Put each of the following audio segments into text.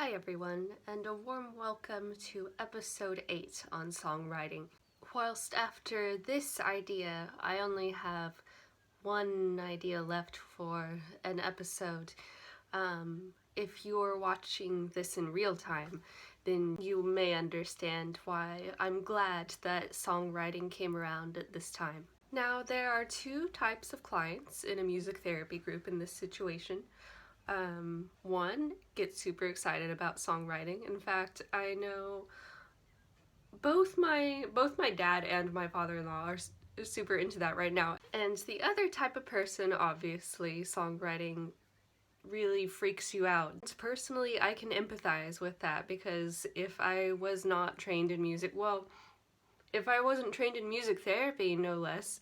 Hi everyone, and a warm welcome to episode 8 on songwriting. Whilst after this idea, I only have one idea left for an episode. If you're watching this in real time, then you may understand why I'm glad that songwriting came around at this time. Now, there are two types of clients in a music therapy group in this situation. One gets super excited about songwriting. In fact, I know both my dad and my father-in-law are super into that right now. And the other type of person, obviously, songwriting really freaks you out. Personally, I can empathize with that because if I was not trained in music, well, if I wasn't trained in music therapy, no less,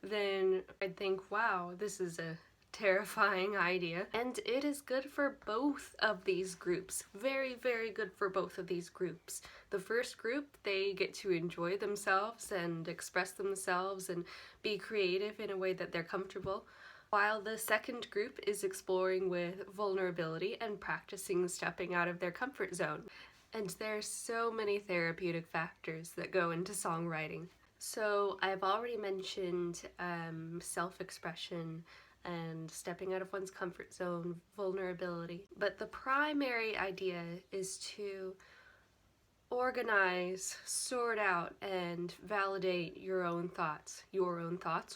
then I'd think, wow, this is a terrifying idea. And it is good for both of these groups. Very, very good for both of these groups. The first group, they get to enjoy themselves and express themselves and be creative in a way that they're comfortable, while the second group is exploring with vulnerability and practicing stepping out of their comfort zone. And there's so many therapeutic factors that go into songwriting. So I've already mentioned self-expression and stepping out of one's comfort zone, vulnerability. But the primary idea is to organize, sort out, and validate your own thoughts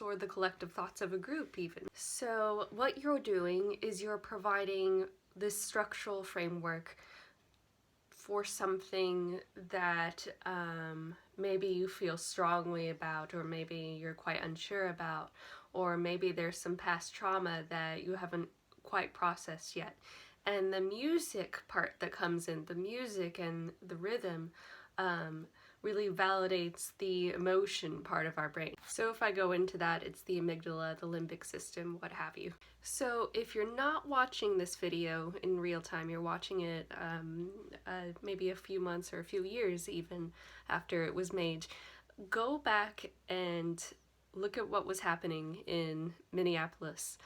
or the collective thoughts of a group even. So what you're doing is you're providing this structural framework for something that maybe you feel strongly about, or maybe you're quite unsure about, or maybe there's some past trauma that you haven't quite processed yet. And the music part that comes in, the music and the rhythm, really validates the emotion part of our brain. So if I go into that, it's the amygdala, the limbic system, what have you. So if you're not watching this video in real time, you're watching it maybe a few months or a few years even after it was made, go back and look at what was happening in Minneapolis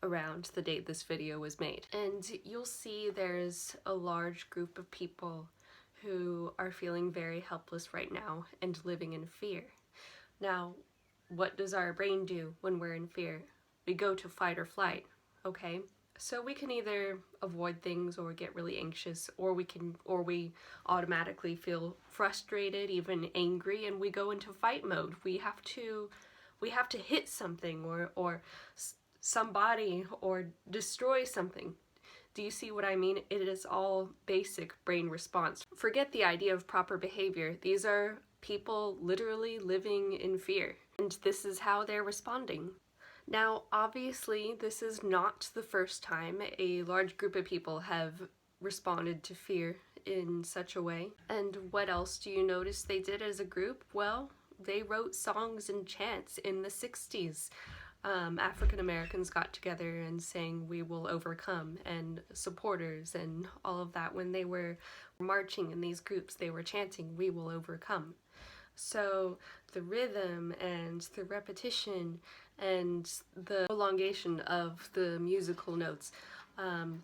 around the date this video was made. And you'll see there's a large group of people who are feeling very helpless right now and living in fear. Now, what does our brain do when we're in fear? We go to fight or flight, okay? So we can either avoid things or get really anxious, or we automatically feel frustrated, even angry, and we go into fight mode. We have to hit something or somebody or destroy something. Do you see what I mean? It is all basic brain response. Forget the idea of proper behavior. These are people literally living in fear, and this is how they're responding. Now, obviously, this is not the first time a large group of people have responded to fear in such a way. And what else do you notice they did as a group? Well, they wrote songs and chants in the 60s. African Americans got together and sang "We Will Overcome," and supporters and all of that. When they were marching in these groups, they were chanting "We will overcome." So the rhythm and the repetition and the prolongation of the musical notes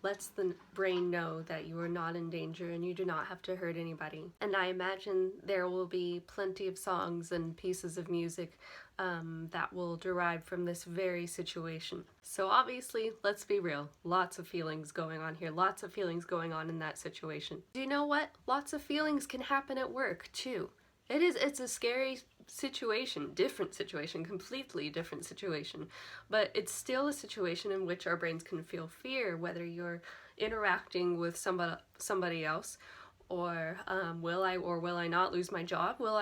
lets the brain know that you are not in danger and you do not have to hurt anybody. And I imagine there will be plenty of songs and pieces of music that will derive from this very situation. So obviously, let's be real, lots of feelings going on here, lots of feelings going on in that situation. Do you know what? Lots of feelings can happen at work too. It's a scary situation, different situation, completely different situation, but it's still a situation in which our brains can feel fear, whether you're interacting with somebody else, or will I not lose my job? Will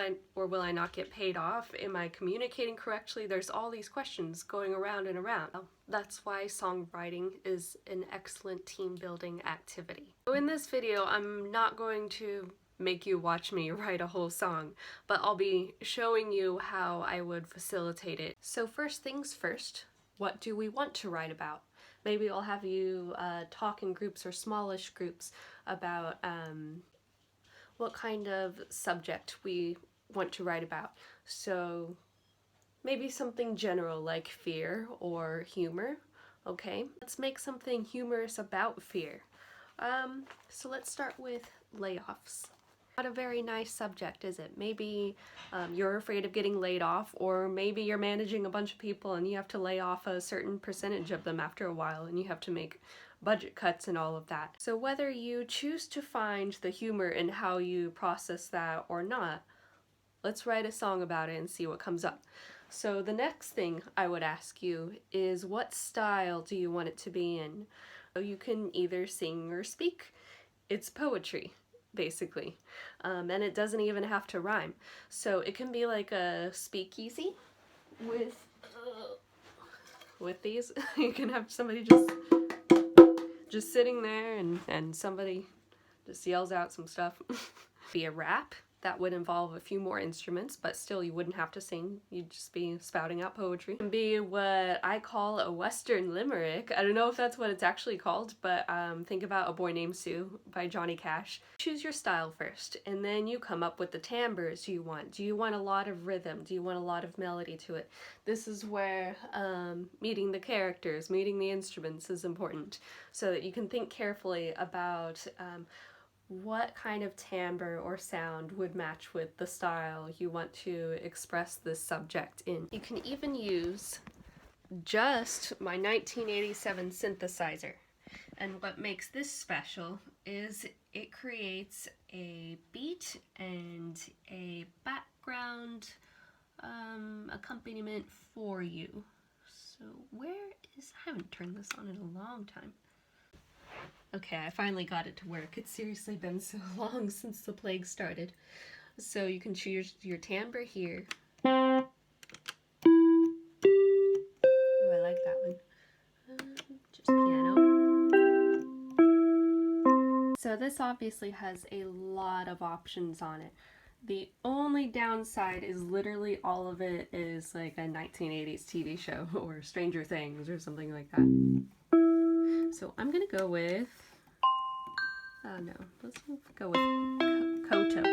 I not get paid off? Am I communicating correctly? There's all these questions going around and around. That's why songwriting is an excellent team building activity. So in this video, I'm not going to make you watch me write a whole song, but I'll be showing you how I would facilitate it. So first things first, what do we want to write about? Maybe I'll have you talk in groups or smallish groups about what kind of subject we want to write about. So maybe something general like fear or humor, okay? Let's make something humorous about fear. So let's start with layoffs. Not a very nice subject, is it? Maybe you're afraid of getting laid off, or maybe you're managing a bunch of people and you have to lay off a certain percentage of them after a while and you have to make budget cuts and all of that. So whether you choose to find the humor in how you process that or not, let's write a song about it and see what comes up. So the next thing I would ask you is, what style do you want it to be in? So you can either sing or speak. It's poetry, basically. And it doesn't even have to rhyme. So it can be like a speakeasy with these. You can have somebody just sitting there and somebody just yells out some stuff. Be a rap. That would involve a few more instruments, but still you wouldn't have to sing. You'd just be spouting out poetry. It can be what I call a Western limerick. I don't know if that's what it's actually called, but think about A Boy Named Sue by Johnny Cash. Choose your style first, and then you come up with the timbres you want. Do you want a lot of rhythm? Do you want a lot of melody to it? This is where meeting the characters, meeting the instruments is important, so that you can think carefully about what kind of timbre or sound would match with the style you want to express this subject in. You can even use just my 1987 synthesizer. And what makes this special is it creates a beat and a background accompaniment for you. So I haven't turned this on in a long time. Okay, I finally got it to work. It's seriously been so long since the plague started. So you can choose your timbre here. Oh, I like that one. Just piano. So this obviously has a lot of options on it. The only downside is literally all of it is like a 1980s TV show or Stranger Things or something like that. So I'm gonna go with, oh no, let's go with Koto.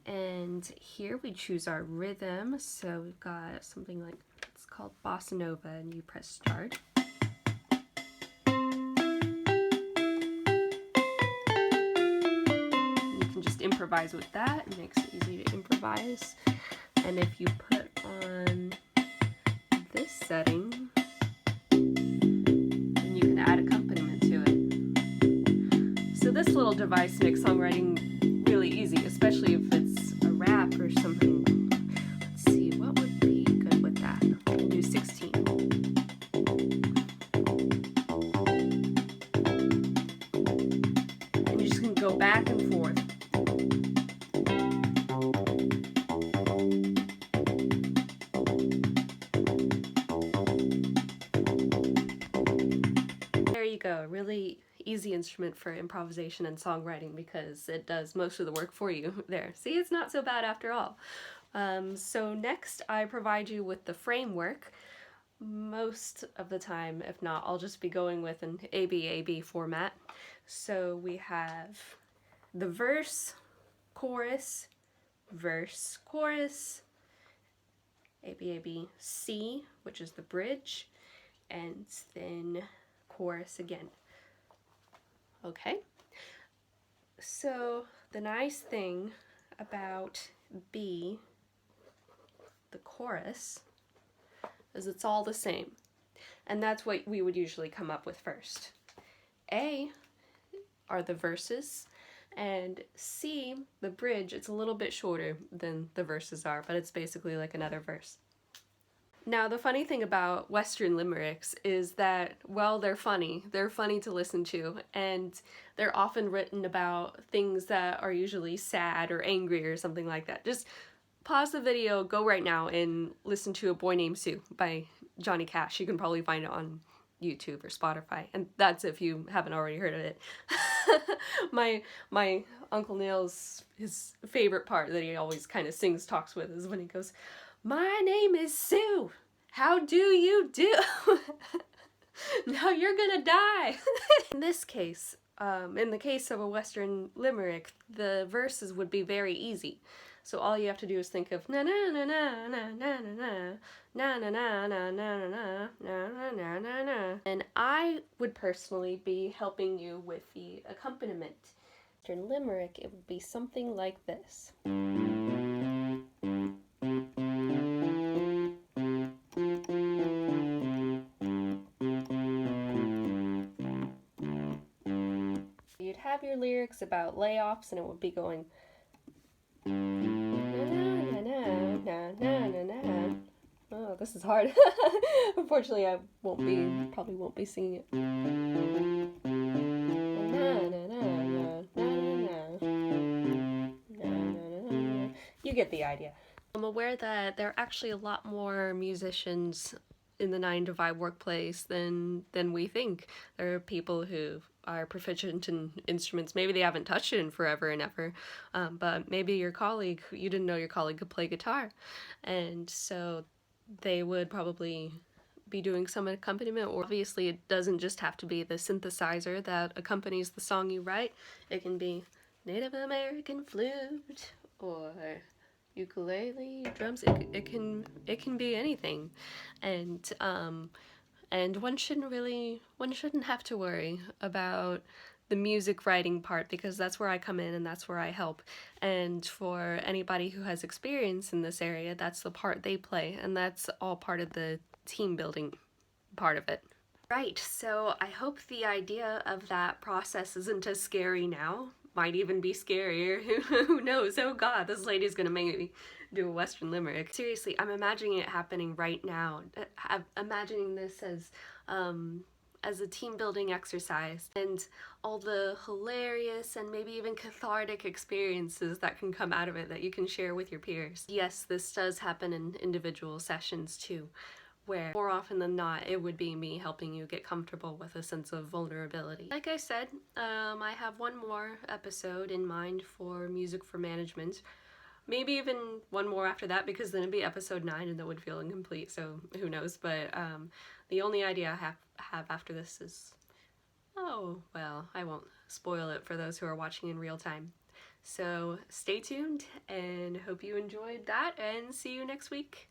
And here we choose our rhythm. So we've got something like, it's called Bossa Nova, and you press start. You can just improvise with that. It makes it easy to improvise. And if you put on this setting, then you can add accompaniment to it. So this little device makes songwriting really easy, especially if it's a rap or something. Let's see, what would be good with that? We'll do 16. And you just can go back and forth. There you go, really easy instrument for improvisation and songwriting because it does most of the work for you there. See, it's not so bad after all. So next I provide you with the framework. Most of the time, if not, I'll just be going with an ABAB format. So we have the verse, chorus, ABAB C, which is the bridge, and then chorus again. Okay, so the nice thing about B, the chorus, is it's all the same, and that's what we would usually come up with first. A are the verses, and C, the bridge, it's a little bit shorter than the verses are, but it's basically like another verse. Now, the funny thing about Western limericks is that, well, they're funny to listen to, and they're often written about things that are usually sad or angry or something like that. Just pause the video, go right now, and listen to A Boy Named Sue by Johnny Cash. You can probably find it on YouTube or Spotify, and that's if you haven't already heard of it. My Uncle Neil's, his favorite part that he always kind of talks with is when he goes, "My name is Sue. How do you do? Now you're gonna die." In this case, in the case of a Western limerick, the verses would be very easy. So all you have to do is think of na na na na na na na na na na na na na na na na na na. And I would personally be helping you with the accompaniment. After limerick, it would be something like this. You'd have your lyrics about layoffs, and it would be going na na na na na na na. Oh, this is hard. Unfortunately, I probably won't be singing it. You get the idea. I'm aware that there are actually a lot more musicians in the 9 to 5 workplace than we think. There are people who are proficient in instruments. Maybe they haven't touched it in forever and ever, but maybe your colleague, you didn't know your colleague could play guitar, and so they would probably be doing some accompaniment. Or obviously it doesn't just have to be the synthesizer that accompanies the song you write. It can be Native American flute or ukulele, drums. It can be anything, and one shouldn't have to worry about the music writing part, because that's where I come in and that's where I help. And for anybody who has experience in this area, that's the part they play, and that's all part of the team building part of it. Right, so I hope the idea of that process isn't as scary now. Might even be scarier. Who knows? Oh god, this lady's gonna make me do a Western limerick. Seriously, I'm imagining it happening right now. I'm imagining this as a team building exercise, and all the hilarious and maybe even cathartic experiences that can come out of it that you can share with your peers. Yes, this does happen in individual sessions too, where more often than not it would be me helping you get comfortable with a sense of vulnerability. Like I said, I have one more episode in mind for music for management. Maybe even one more after that, because then it'd be episode 9 and that would feel incomplete, so who knows. But the only idea I have after this is, oh, well, I won't spoil it for those who are watching in real time. So stay tuned, and hope you enjoyed that, and see you next week.